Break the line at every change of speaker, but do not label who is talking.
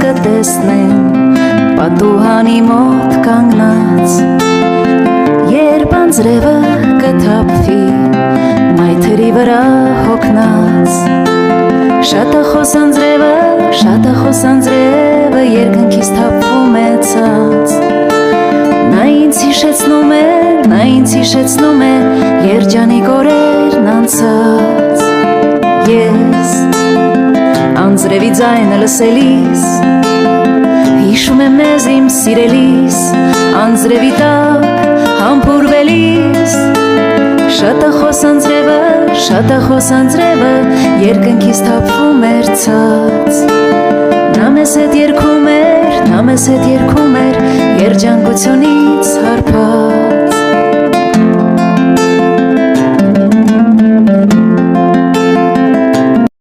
կտեսնեմ պատուհանի մոտ կանգնած երբ անձրևը կթափվի մայթերի վրա հոգնած շատախոս անձրևը երկնքից թափվում է ցած նա ինձ հիշեցնում է երջանիկ օրերն անցած ես անձրևի ձայնը լսելիս հիշում եմ մեզ իմ սիրելիս անձրևի տակ համբուրվելիս շատախոս անձրևը երկնքից թափվում էր ցած նա մեզ հետ երգում էր երջանկությունից